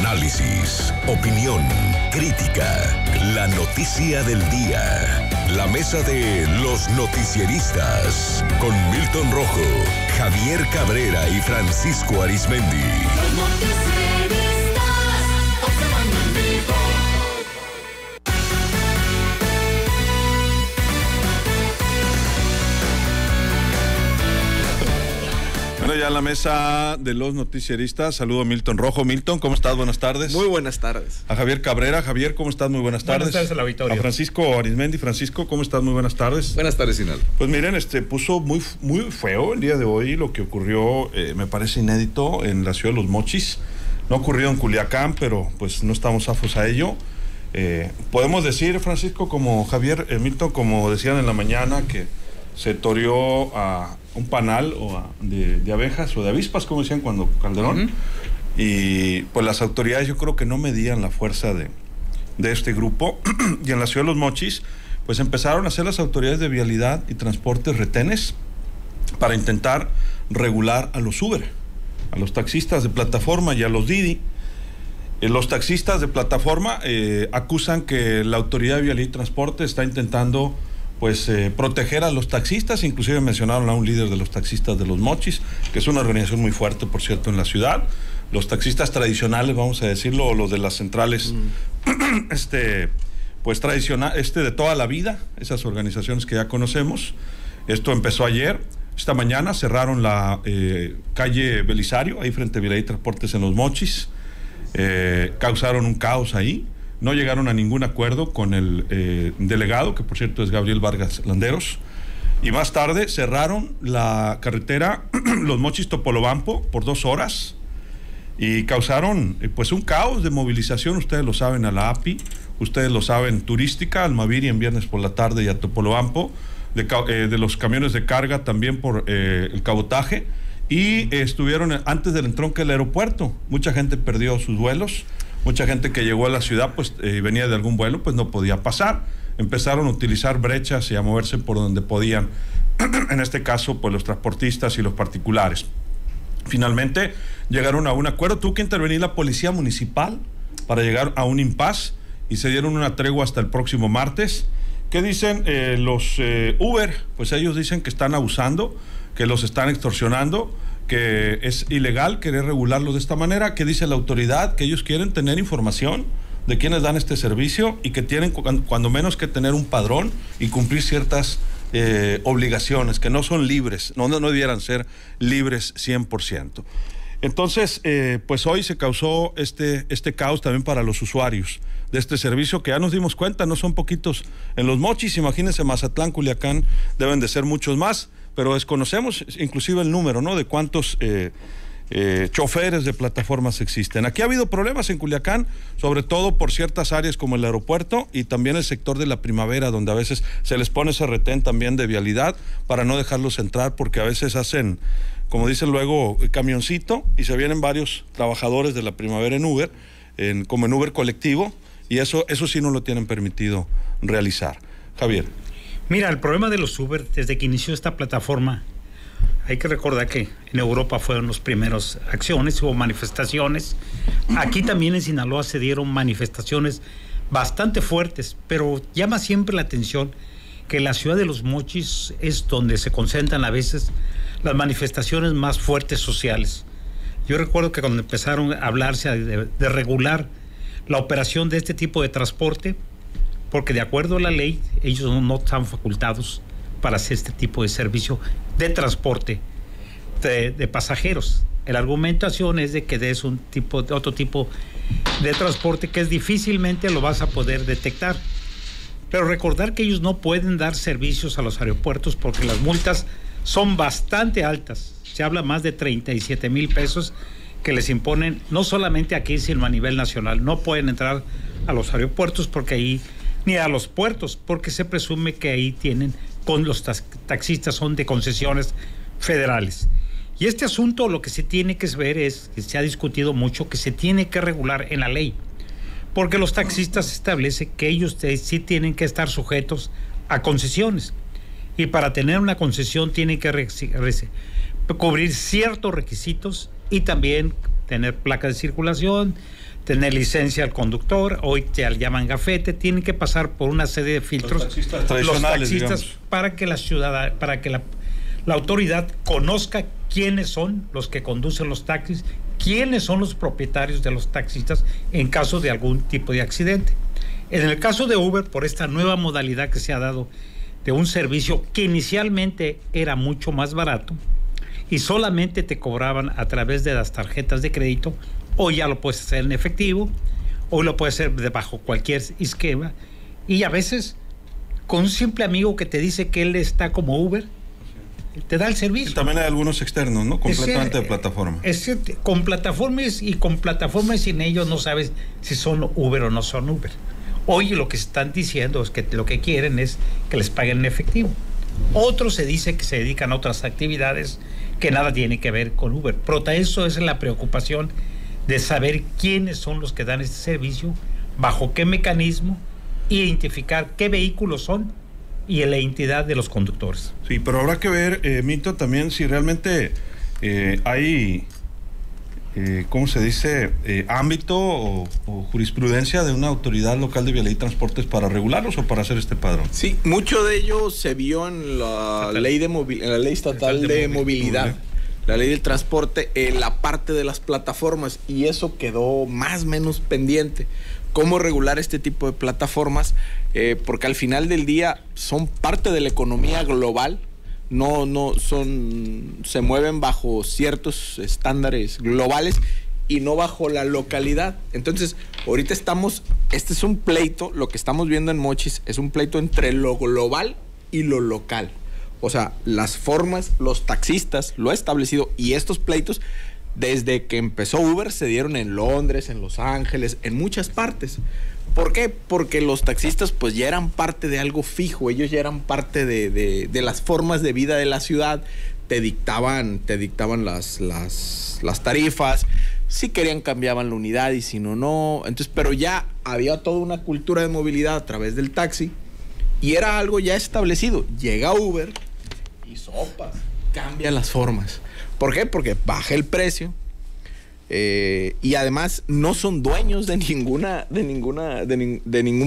Análisis, opinión, crítica, la noticia del día. La mesa de los noticieristas con Milton Rojo, Javier Cabrera y Francisco Arizmendi. Los noticieristas observando en vivo. Bueno, ya en la mesa de los noticieristas, saludo a Milton Rojo. Milton, ¿cómo estás? Buenas tardes. Muy buenas tardes. A Javier Cabrera. Javier, ¿cómo estás? Muy buenas tardes. Buenas tardes a la auditorio. A Francisco Arizmendi. Francisco, ¿cómo estás? Muy buenas tardes. Buenas tardes, Sinal. Pues miren, puso muy feo el día de hoy lo que ocurrió, me parece inédito, en la ciudad de Los Mochis. No ocurrió en Culiacán, pero pues no estamos afos a ello. Podemos decir, Francisco, como Javier, Milton, como decían en la mañana, que se toreó a un panal de abejas o de avispas, como decían cuando Calderón. Y pues las autoridades yo creo que no medían la fuerza de este grupo. Y en la ciudad de Los Mochis pues empezaron a hacer las autoridades de vialidad y transportes retenes para intentar regular a los Uber, a los taxistas de plataforma y a los Didi. Los taxistas de plataforma acusan que la autoridad de vialidad y transporte está intentando pues proteger a los taxistas. Inclusive mencionaron a un líder de los taxistas de Los Mochis, que es una organización muy fuerte, por cierto, en la ciudad. Los taxistas tradicionales, vamos a decirlo, o los de las centrales, pues tradicional, de toda la vida, esas organizaciones que ya conocemos. Esto empezó ayer. Esta mañana cerraron la calle Belisario, ahí frente a Vialidad y Transportes en Los Mochis. Causaron un caos ahí. No llegaron a ningún acuerdo con el delegado, que por cierto es Gabriel Vargas Landeros. Y más tarde cerraron la carretera Los Mochis-Topolobampo por 2 horas y causaron pues un caos de movilización. Ustedes lo saben, a la API, ustedes lo saben, turística, al Maviri en viernes por la tarde y a Topolobampo, de los camiones de carga también por el cabotaje. Y estuvieron antes del entronque del aeropuerto. Mucha gente perdió sus vuelos. Mucha gente que llegó a la ciudad, pues venía de algún vuelo, pues no podía pasar. Empezaron a utilizar brechas y a moverse por donde podían. En este caso, pues los transportistas y los particulares. Finalmente llegaron a un acuerdo. Tuvo que intervenir la policía municipal para llegar a un impas y se dieron una tregua hasta el próximo martes. ¿Qué dicen los Uber? Pues ellos dicen que están abusando, que los están extorsionando, que es ilegal querer regularlo de esta manera. Que dice la autoridad que ellos quieren tener información de quienes dan este servicio y que tienen cuando menos que tener un padrón y cumplir ciertas obligaciones, que no son libres, no debieran ser libres 100%. Entonces, pues hoy se causó este caos también para los usuarios de este servicio, que ya nos dimos cuenta, no son poquitos en Los Mochis. Imagínense, Mazatlán, Culiacán, deben de ser muchos más, pero desconocemos inclusive el número, ¿no?, de cuántos choferes de plataformas existen. Aquí ha habido problemas en Culiacán, sobre todo por ciertas áreas como el aeropuerto y también el sector de la Primavera, donde a veces se les pone ese retén también de vialidad para no dejarlos entrar, porque a veces hacen, como dicen luego, camioncito, y se vienen varios trabajadores de la Primavera en Uber, como en Uber colectivo, y eso sí no lo tienen permitido realizar. Javier. Mira, el problema de los Uber, desde que inició esta plataforma, hay que recordar que en Europa fueron los primeros acciones, hubo manifestaciones. Aquí también en Sinaloa se dieron manifestaciones bastante fuertes, pero llama siempre la atención que la ciudad de Los Mochis es donde se concentran a veces las manifestaciones más fuertes sociales. Yo recuerdo que cuando empezaron a hablarse de regular la operación de este tipo de transporte, porque de acuerdo a la ley, ellos no están facultados para hacer este tipo de servicio de transporte de pasajeros. La argumentación es de que es otro tipo de transporte que difícilmente lo vas a poder detectar. Pero recordar que ellos no pueden dar servicios a los aeropuertos porque las multas son bastante altas. Se habla más de 37,000 pesos que les imponen, no solamente aquí, sino a nivel nacional. No pueden entrar a los aeropuertos porque ahí, ni a los puertos, porque se presume que ahí con los taxistas son de concesiones federales. Y este asunto, lo que se tiene que ver es, que se ha discutido mucho, que se tiene que regular en la ley, porque los taxistas establecen que ellos sí tienen que estar sujetos a concesiones, y para tener una concesión tienen que cubrir ciertos requisitos y también tener placa de circulación, tener licencia al conductor, hoy te llaman gafete, tienen que pasar por una serie de filtros. Los taxistas tradicionales, digamos. Para que la autoridad conozca quiénes son los que conducen los taxis, quiénes son los propietarios de los taxistas en caso de algún tipo de accidente. En el caso de Uber, por esta nueva modalidad que se ha dado de un servicio que inicialmente era mucho más barato y solamente te cobraban a través de las tarjetas de crédito, hoy ya lo puedes hacer en efectivo, hoy lo puedes hacer bajo cualquier esquema, y a veces con un simple amigo que te dice que él está como Uber, te da el servicio. Y también hay algunos externos, ¿no? Completamente de plataforma. Es cierto, con plataformas sin ellos no sabes si son Uber o no son Uber. Hoy lo que están diciendo es que lo que quieren es que les paguen en efectivo. Otros se dice que se dedican a otras actividades que nada tienen que ver con Uber. Pero eso es la preocupación de saber quiénes son los que dan este servicio, bajo qué mecanismo, identificar qué vehículos son y la identidad de los conductores. Sí, pero habrá que ver, Mito, también si realmente hay, ¿cómo se dice?, ámbito o jurisprudencia de una autoridad local de vialidad y transportes para regularlos o para hacer este padrón. Sí, mucho de ello se vio en la ley estatal de movilidad. La ley del transporte, la parte de las plataformas, y eso quedó más o menos pendiente. Cómo regular este tipo de plataformas, porque al final del día son parte de la economía global, se mueven bajo ciertos estándares globales y no bajo la localidad. Entonces, ahorita este es un pleito, lo que estamos viendo en Mochis es un pleito entre lo global y lo local. O sea, las formas, los taxistas lo ha establecido, y estos pleitos desde que empezó Uber se dieron en Londres, en Los Ángeles, en muchas partes. ¿Por qué? Porque los taxistas pues ya eran parte de algo fijo, ellos ya eran parte de las formas de vida de la ciudad, te dictaban las tarifas, si querían cambiaban la unidad y si no. Entonces, pero ya había toda una cultura de movilidad a través del taxi y era algo ya establecido. Llega Uber y sopas, cambia las formas. ¿Por qué? Porque baja el precio. Y además no son dueños de ningún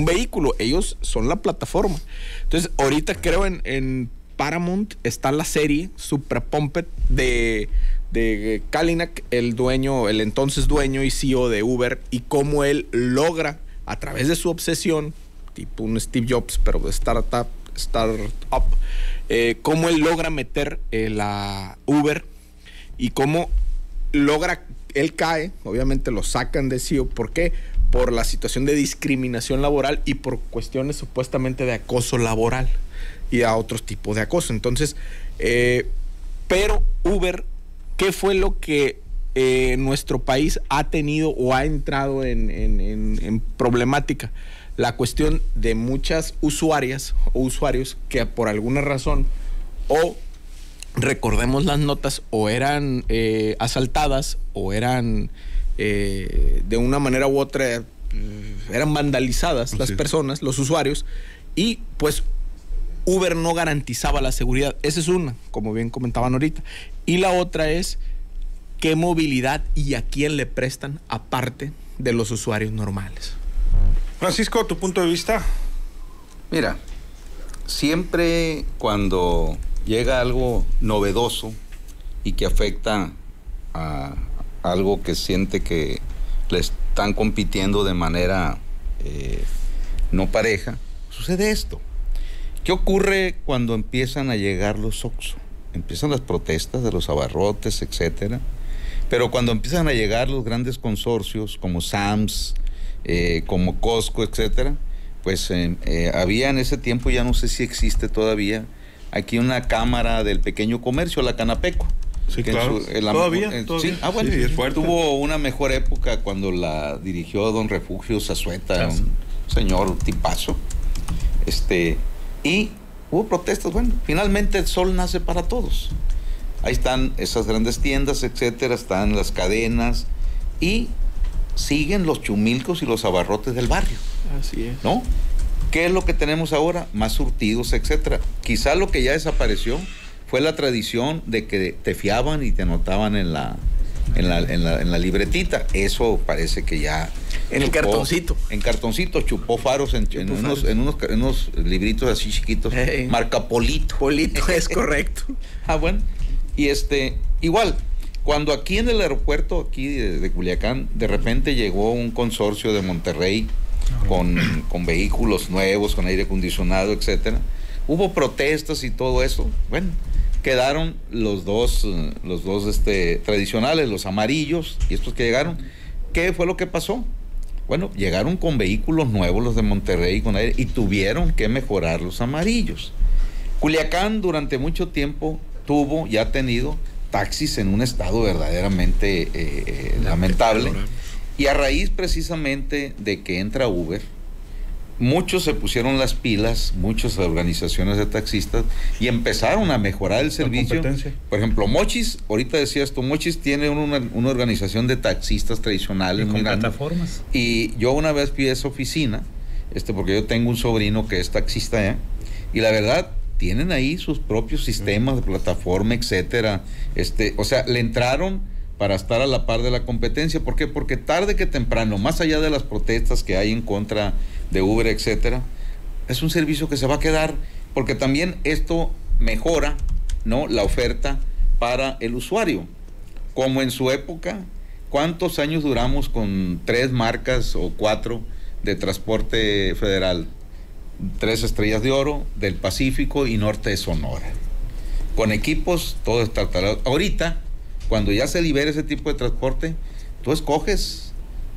vehículo, ellos son la plataforma. Entonces ahorita creo en Paramount está la serie Super Pumped de Kalanick, el entonces dueño y CEO de Uber, y cómo él logra a través de su obsesión, tipo un Steve Jobs pero de startup, cómo él logra meter la Uber y cómo logra. Él cae, obviamente lo sacan de CEO. ¿Por qué? Por la situación de discriminación laboral y por cuestiones supuestamente de acoso laboral y a otros tipos de acoso. Entonces, pero Uber, ¿qué fue lo que nuestro país ha tenido o ha entrado en problemática? La cuestión de muchas usuarias o usuarios que por alguna razón recordemos las notas, o eran asaltadas o eran de una manera u otra eran vandalizadas las personas, los usuarios, y pues Uber no garantizaba la seguridad. Esa es una, como bien comentaban ahorita. Y la otra es qué movilidad y a quién le prestan aparte de los usuarios normales. Francisco, ¿tu punto de vista? Mira, siempre cuando llega algo novedoso y que afecta a algo que siente que le están compitiendo de manera no pareja, sucede esto. ¿Qué ocurre cuando empiezan a llegar los Oxxo? Empiezan las protestas de los abarrotes, etcétera. Pero cuando empiezan a llegar los grandes consorcios como Sam's, como Costco, etcétera, pues había en ese tiempo, ya no sé si existe todavía, aquí una cámara del pequeño comercio, la Canapeco. Sí, claro. ¿Todavía? Sí, bueno, sí, tuvo una mejor época cuando la dirigió don Refugio Zazueta, un señor tipazo. Y hubo protestas. Bueno, finalmente el sol nace para todos. Ahí están esas grandes tiendas, etcétera, están las cadenas y siguen los chumilcos y los abarrotes del barrio. Así es. ¿No? ¿Qué es lo que tenemos ahora? Más surtidos, etcétera. Quizá lo que ya desapareció fue la tradición de que te fiaban y te anotaban en la en la libretita. Eso parece que ya... En el cartoncito. En cartoncito, chupó faros en unos libritos así chiquitos. Hey. Marca Polito. Polito, es correcto. Bueno. Y igual, cuando aquí en el aeropuerto aquí de Culiacán, de repente llegó un consorcio de Monterrey con vehículos nuevos, con aire acondicionado, etcétera. Hubo protestas y todo eso. Bueno, quedaron los dos tradicionales, los amarillos, y estos que llegaron. ¿Qué fue lo que pasó? Bueno, llegaron con vehículos nuevos los de Monterrey con aire y tuvieron que mejorar los amarillos. Culiacán durante mucho tiempo tuvo y ha tenido taxis en un estado verdaderamente lamentable. Y a raíz precisamente de que entra Uber, muchos se pusieron las pilas, muchas organizaciones de taxistas, y empezaron a mejorar el servicio. Por ejemplo, Mochis, ahorita decías tú, Mochis tiene una organización de taxistas tradicionales con muy grande. plataformas. Y yo una vez fui a esa oficina, porque yo tengo un sobrino que es taxista, y la verdad, tienen ahí sus propios sistemas de plataforma, etcétera. O sea, le entraron para estar a la par de la competencia. ¿Por qué? Porque tarde que temprano, más allá de las protestas que hay en contra de Uber, etcétera, es un servicio que se va a quedar, porque también esto mejora, ¿no?, la oferta para el usuario. Como en su época, ¿cuántos años duramos con 3 marcas o 4 de transporte federal? 3 Estrellas de Oro, del Pacífico y Norte de Sonora. Con equipos, todo está talado. Ahorita, cuando ya se libere ese tipo de transporte, tú escoges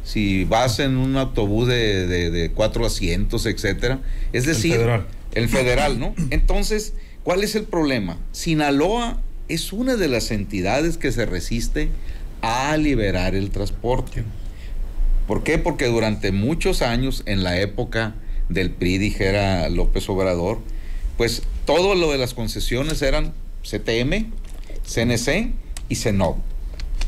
si vas en un autobús de 4 asientos, etcétera. Es decir, el federal, ¿no? Entonces, ¿cuál es el problema? Sinaloa es una de las entidades que se resiste a liberar el transporte. ¿Por qué? Porque durante muchos años, en la época del PRI, dijera López Obrador, pues todo lo de las concesiones eran CTM, CNC y CENOV.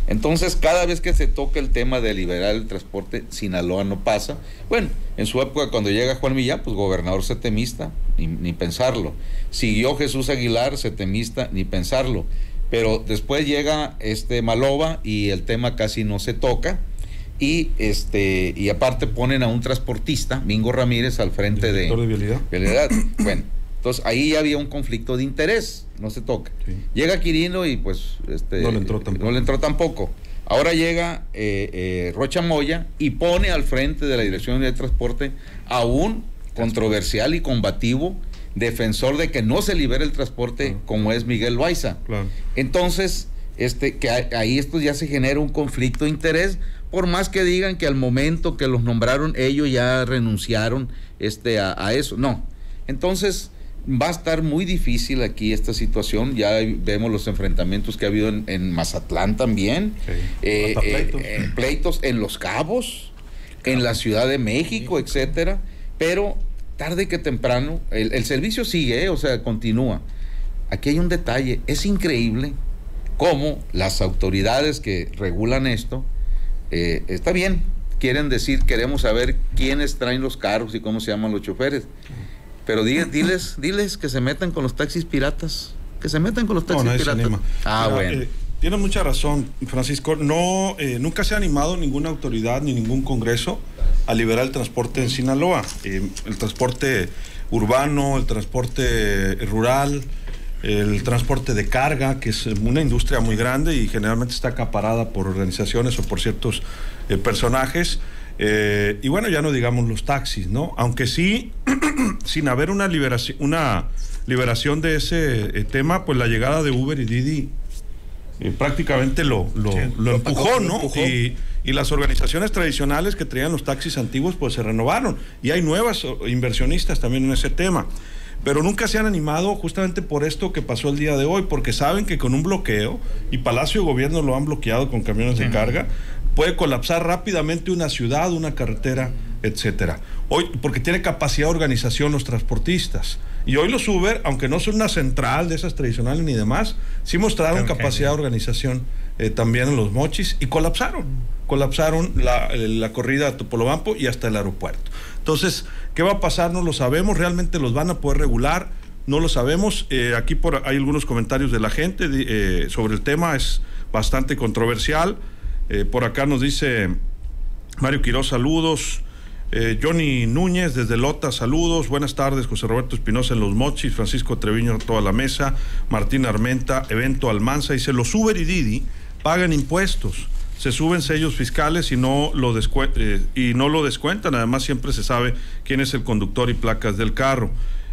Entonces, cada vez que se toca el tema de liberar el transporte, Sinaloa no pasa. Bueno, en su época, cuando llega Juan Millán, pues gobernador setemista, ni pensarlo. Siguió Jesús Aguilar, setemista, ni pensarlo. Pero después llega Maloba y el tema casi no se toca. Y aparte ponen a un transportista, Mingo Ramírez, al frente de vialidad. Bueno, entonces ahí ya había un conflicto de interés, no se toca. Sí. Llega Quirino y pues no le entró tampoco. Ahora llega Rocha Moya y pone al frente de la Dirección de Transporte a un controversial y combativo defensor de que no se libere el transporte, como es Miguel Loaiza. Claro. Entonces, que ahí esto ya se genera un conflicto de interés, por más que digan que al momento que los nombraron ellos ya renunciaron a eso. No. Entonces va a estar muy difícil aquí esta situación. Ya vemos los enfrentamientos que ha habido en Mazatlán también. Sí. Pleitos en Los Cabos, en la Ciudad de México, etcétera. Pero tarde que temprano el servicio sigue, o sea, continúa. Aquí hay un detalle. Es increíble cómo las autoridades que regulan esto, está bien, quieren decir, queremos saber quiénes traen los carros y cómo se llaman los choferes, pero diles que se metan con los taxis piratas, piratas. Se anima. Bueno. Tienes mucha razón, Francisco. Nunca se ha animado ninguna autoridad ni ningún congreso a liberar el transporte en Sinaloa. El transporte urbano, el transporte rural, el transporte de carga, que es una industria muy grande y generalmente está acaparada por organizaciones o por ciertos personajes. Y bueno, ya no digamos los taxis, ¿no? Aunque sí, sin haber una liberación de ese tema, pues la llegada de Uber y Didi prácticamente lo empujó, ¿no? Y las organizaciones tradicionales que traían los taxis antiguos, pues se renovaron. Y hay nuevas inversionistas también en ese tema. Pero nunca se han animado justamente por esto que pasó el día de hoy, porque saben que con un bloqueo, y Palacio de Gobierno lo han bloqueado con camiones de carga, puede colapsar rápidamente una ciudad, una carretera, etcétera. Hoy, porque tiene capacidad de organización los transportistas. Y hoy los Uber, aunque no son una central de esas tradicionales ni demás, sí mostraron capacidad de organización también en los Mochis y colapsaron la corrida a Topolobampo y hasta el aeropuerto. Entonces, ¿qué va a pasar? No lo sabemos. ¿Realmente los van a poder regular? No lo sabemos. Aquí hay algunos comentarios de la gente sobre el tema. Es bastante controversial. Por acá nos dice Mario Quiroz, saludos. Johnny Núñez desde Lota, saludos. Buenas tardes, José Roberto Espinosa en Los Mochis, Francisco Treviño, toda la mesa, Martín Armenta, Evento Almanza. Dice, los Uber y Didi pagan impuestos, se suben sellos fiscales y no lo descuentan. Además, siempre se sabe quién es el conductor y placas del carro.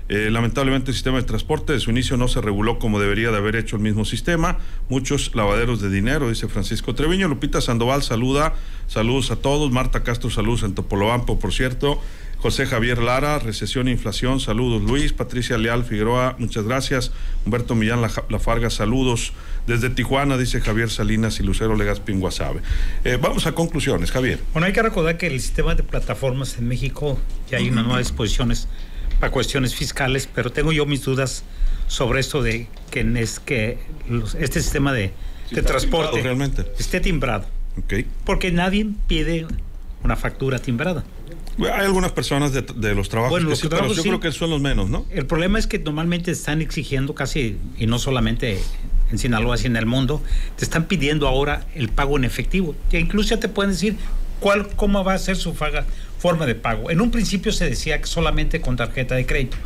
Lamentablemente el sistema de transporte de su inicio no se reguló como debería de haber hecho el mismo sistema. Muchos lavaderos de dinero, dice Francisco Treviño. Lupita Sandoval saludos a todos. Marta Castro, saludos en Topolobampo, por cierto. José Javier Lara, recesión e inflación, saludos Luis. Patricia Leal Figueroa, muchas gracias. Humberto Millán Lafarga, saludos. Desde Tijuana, dice Javier Salinas y Lucero Legazpi en Guasave. Vamos a conclusiones, Javier. Bueno, hay que recordar que el sistema de plataformas en México, ya hay unas nuevas disposiciones para cuestiones fiscales, pero tengo yo mis dudas sobre esto de que este sistema de transporte realmente esté timbrado. Okay. Porque nadie pide una factura timbrada. Hay algunas personas de los trabajos que sí, pero yo creo que son los menos, ¿no? El problema es que normalmente están exigiendo casi, y no solamente en Sinaloa, sino en el mundo, te están pidiendo ahora el pago en efectivo. Que incluso ya te pueden decir cómo va a ser su forma de pago. En un principio se decía que solamente con tarjeta de crédito.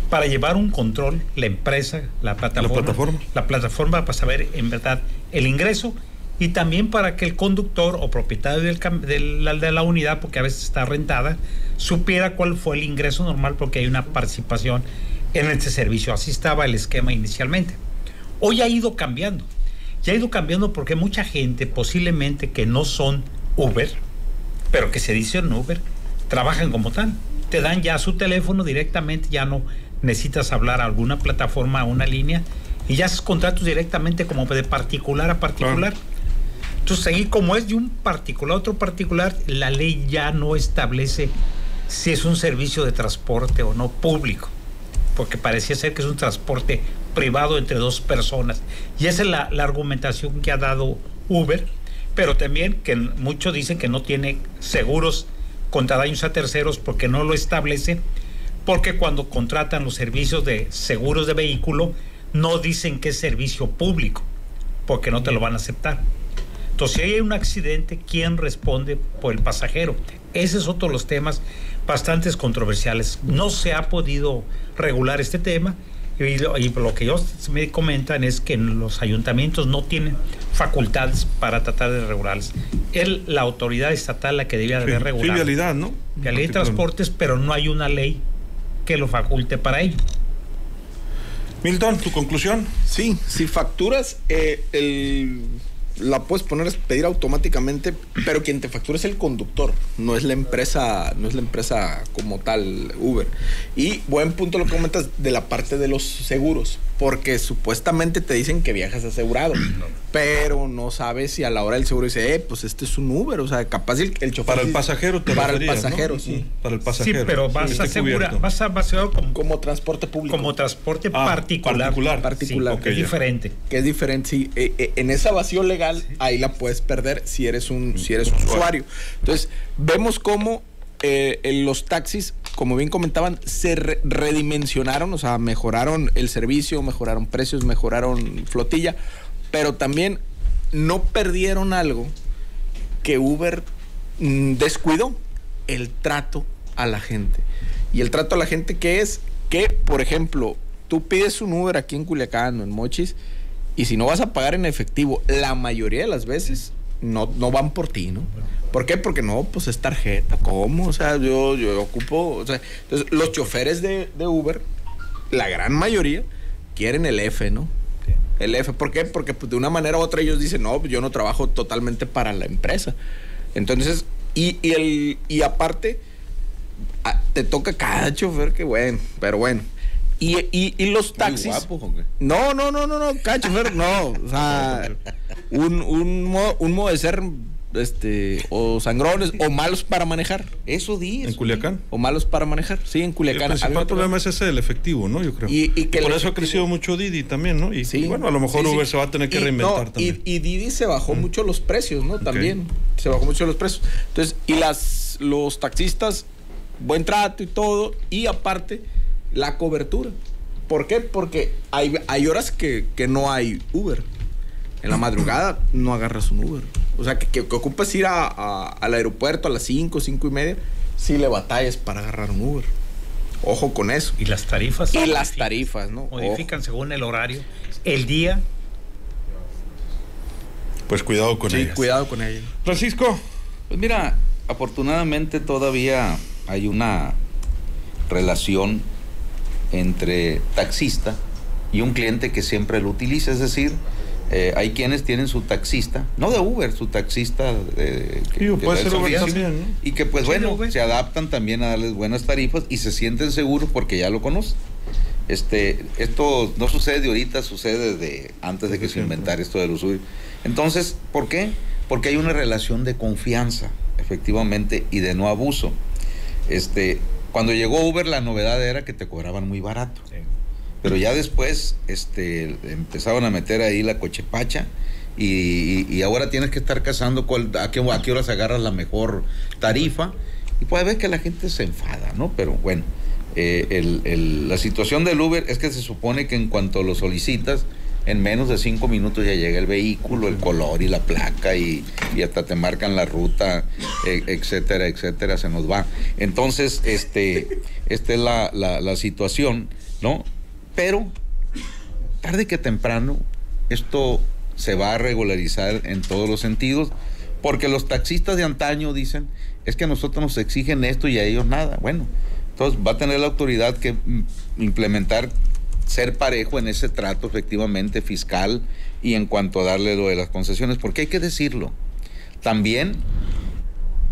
Para llevar un control, la empresa, la plataforma para saber en verdad el ingreso, y también para que el conductor o propietario de la unidad, porque a veces está rentada, supiera cuál fue el ingreso normal, porque hay una participación en este servicio. Así estaba el esquema inicialmente. Hoy ha ido cambiando. Ya ha ido cambiando porque mucha gente, posiblemente que no son Uber, pero que se dicen Uber, trabajan como tal. Te dan ya su teléfono directamente, ya no necesitas hablar a alguna plataforma, a una línea, y ya haces contratos directamente como de particular a particular. Entonces, ahí como es de un particular a otro particular, la ley ya no establece si es un servicio de transporte o no público, porque parecía ser que es un transporte privado entre dos personas. Y esa es la argumentación que ha dado Uber, pero también que muchos dicen que no tiene seguros contra daños a terceros porque no lo establece, porque cuando contratan los servicios de seguros de vehículo no dicen que es servicio público, porque no te lo van a aceptar. Entonces, si hay un accidente, ¿quién responde por el pasajero? Ese es otro de los temas bastante controversiales. No se ha podido regular este tema, y lo que ellos me comentan es que los ayuntamientos no tienen facultades para tratar de regularles. Es la autoridad estatal la que debía de regular. Sí, vialidad, ¿no? Vialidad y transportes, pero no hay una ley que lo faculte para ello. Milton, ¿tu conclusión? Sí, si facturas, la puedes pedir automáticamente, pero quien te factura es el conductor, no es la empresa como tal, Uber. Y buen punto lo que comentas de la parte de los seguros, porque supuestamente te dicen que viajas asegurado, pero no sabes si a la hora del seguro dice, pues este es un Uber, o sea, capaz el chofer. Para el pasajero te Para referías, el pasajero, ¿no? sí. Para el pasajero. Sí, pero vas a asegurar como transporte público. Como transporte particular. Sí, okay, es diferente. Que es diferente, sí. En esa vacío legal, ahí la puedes perder si eres un usuario. Entonces, vemos cómo los taxis, como bien comentaban, se redimensionaron, o sea, mejoraron el servicio, mejoraron precios, mejoraron flotilla, pero también no perdieron algo que Uber descuidó: el trato a la gente. Y el trato a la gente que es que, por ejemplo, tú pides un Uber aquí en Culiacán o en Mochis, y si no vas a pagar en efectivo, la mayoría de las veces no van por ti, ¿no? ¿Por qué? Porque no, pues es tarjeta. ¿Cómo? O sea, yo ocupo... O sea, entonces, los choferes de Uber, la gran mayoría, quieren el F, ¿no? El F. ¿Por qué? Porque pues, de una manera u otra ellos dicen, no, yo no trabajo totalmente para la empresa. Entonces, y aparte, te toca cada chofer, que bueno, pero bueno. Y los taxis. ¿Muy guapos o qué? No, cada chofer no. O sea, un modo de ser o sangrones o malos para manejar. Eso di. ¿En Culiacán? O malos para manejar. Sí, en Culiacán. El principal problema es ese del efectivo, ¿no? Yo creo. Y que por eso ha crecido mucho Didi también, ¿no? Y sí, bueno, a lo mejor Uber se va a tener que reinventar también. Y Didi se bajó mucho los precios, ¿no? También se bajó mucho los precios. Entonces, y los taxistas, buen trato y todo, y aparte la cobertura. ¿Por qué? Porque hay horas que no hay Uber. En la madrugada no agarras un Uber. O sea, que ocupas ir al aeropuerto a las 5:30, sí le batallas para agarrar un Uber. Ojo con eso. Y las tarifas. Y las tarifas, ¿no? Modifican según el horario, el día. Pues cuidado con Sí, ellas. cuidado con ello. Francisco. Pues mira, afortunadamente todavía hay una relación entre taxista y un cliente que siempre lo utiliza, es decir, hay quienes tienen su taxista, no de Uber, su taxista Puede ser Uber confianza, también, ¿no? y que pues Sí, bueno, Uber. se adaptan también a darles buenas tarifas y se sienten seguros porque ya lo conocen. Esto no sucede de ahorita, sucede desde antes de que se inventara esto de los Uber. Entonces, ¿por qué? Porque hay una relación de confianza, efectivamente, y de no abuso. Cuando llegó Uber, la novedad era que te cobraban muy barato. Sí. Pero ya después empezaron a meter ahí la cochepacha y ahora tienes que estar cazando a qué horas agarras la mejor tarifa y puede ver que la gente se enfada, ¿no? Pero bueno, la situación del Uber es que se supone que en cuanto lo solicitas, en menos de 5 minutos ya llega el vehículo, el color y la placa y hasta te marcan la ruta, etcétera, etcétera, se nos va. Entonces, esta es la situación, ¿no? Pero tarde que temprano esto se va a regularizar en todos los sentidos, porque los taxistas de antaño dicen, es que a nosotros nos exigen esto y a ellos nada. Bueno, entonces va a tener la autoridad que implementar, ser parejo en ese trato efectivamente fiscal y en cuanto a darle lo de las concesiones, porque hay que decirlo, también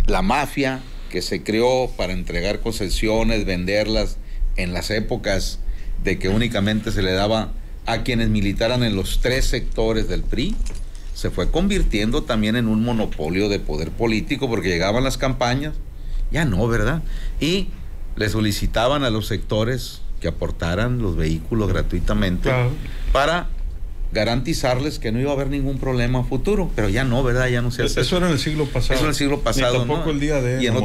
la mafia que se creó para entregar concesiones, venderlas en las épocas de que únicamente se le daba a quienes militaran en los 3 sectores del PRI, se fue convirtiendo también en un monopolio de poder político, porque llegaban las campañas, ya no, ¿verdad? Y le solicitaban a los sectores que aportaran los vehículos gratuitamente, claro, para garantizarles que no iba a haber ningún problema futuro, pero ya no, ¿verdad? Ya no se hace. Eso era en el siglo pasado. Eso en el siglo pasado, ni tampoco, ¿no? El día de y en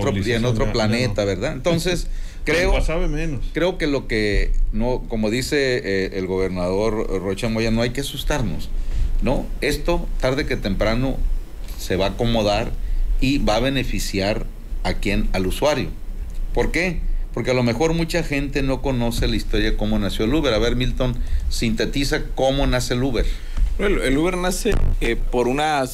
otro planeta, ya no, ¿verdad? Entonces, creo que lo que no, como dice el gobernador Rocha Moya, no hay que asustarnos, ¿no? Esto tarde que temprano se va a acomodar y va a beneficiar al usuario. ¿Por qué? Porque a lo mejor mucha gente no conoce la historia de cómo nació el Uber. A ver, Milton, sintetiza cómo nace el Uber. Bueno, el Uber nace por una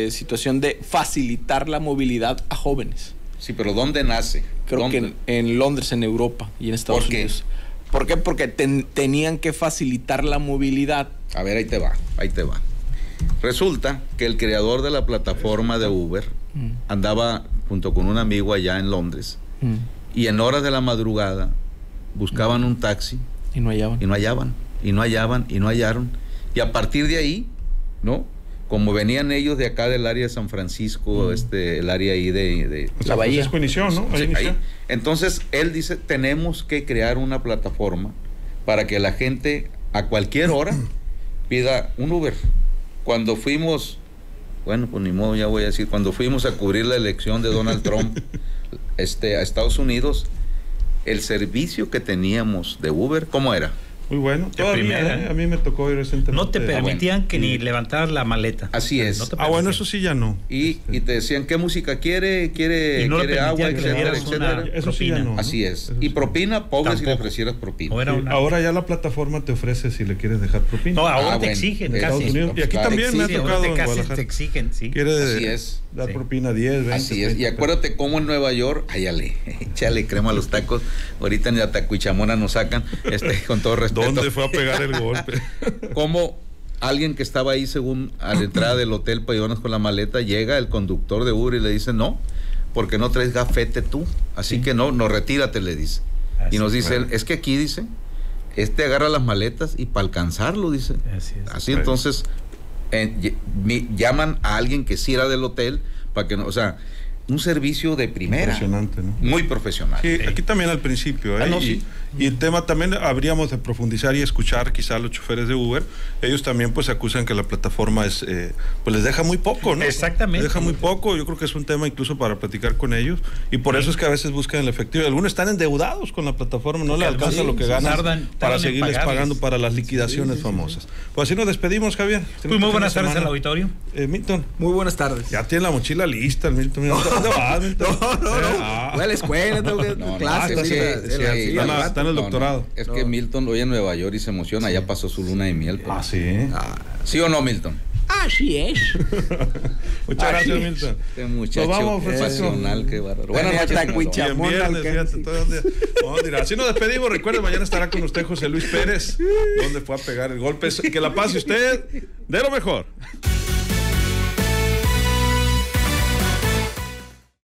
situación de facilitar la movilidad a jóvenes. Sí, pero ¿dónde nace? Creo que en Londres, en Europa y en Estados Unidos. ¿Por qué? Porque tenían que facilitar la movilidad. A ver, ahí te va. Resulta que el creador de la plataforma de Uber andaba junto con un amigo allá en Londres y en horas de la madrugada buscaban un taxi y no hallaban. Y a partir de ahí, ¿no? Como venían ellos de acá del área de San Francisco, el área ahí de la Bahía. Francisco inició, ¿no? Sí, ahí. Entonces, él dice, tenemos que crear una plataforma para que la gente a cualquier hora pida un Uber. Cuando fuimos, bueno, pues ni modo, ya voy a decir, cuando fuimos a cubrir la elección de Donald Trump a Estados Unidos, el servicio que teníamos de Uber, ¿cómo era? Muy bueno. Todavía, a mí me tocó ir recientemente. No te permitían que ni levantar la maleta. Así es. No bueno, eso sí ya no. Y te decían, ¿qué música quiere agua, etcétera? Eso sí ya no. Así es. Y propina, pobre si le ofrecieras propina. Ahora ya la plataforma te ofrece si le quieres dejar propina. No, ahora te exigen. Estados Unidos. Y aquí también me ha tocado en Guadalajara. Te exigen, sí. Quiere dar propina 10, 20. Así es. Y acuérdate cómo en Nueva York, échale crema a los tacos. Ahorita ni a Tacuichamona nos sacan, con todo respeto. ¿Dónde fue a pegar el golpe? Como alguien que estaba ahí según a la entrada del hotel para llevarnos con la maleta, llega el conductor de Uber y le dice, no, porque no traes gafete tú, así que no, retírate, le dice. Y nos dice él, es que aquí dice, agarra las maletas y para alcanzarlo, dice. Así entonces llaman a alguien que sí era del hotel para que no, o sea, un servicio de primera. Impresionante, ¿no? Muy profesional. Sí, aquí también al principio, ¿eh? No, sí. Y el tema también habríamos de profundizar y escuchar quizá a los choferes de Uber. Ellos también pues acusan que la plataforma es, pues les deja muy poco, ¿no? Exactamente. Les deja muy poco. Yo creo que es un tema incluso para platicar con ellos. Y por eso es que a veces buscan el efectivo. Algunos están endeudados con la plataforma, no les alcanza lo que ganan para seguirles pagando para las liquidaciones famosas. Pues así nos despedimos, Javier. Pues muy buenas tardes al auditorio. Milton. Muy buenas tardes. Ya tiene la mochila lista, el Milton. ¿Dónde vas, Milton? No. Voy a la escuela, tengo que clases. Está en el doctorado. Es que Milton lo oye en Nueva York y se emociona, ya pasó su luna de miel. Ah, sí. ¿Sí o no, Milton? Así es. Muchas gracias, Milton. Este muchacho Nos vamos, pasional, qué bárbaro. Buenas noches. Así nos despedimos. Recuerden, mañana estará con usted José Luis Pérez, donde fue a pegar el golpe. Que la pase usted de lo mejor.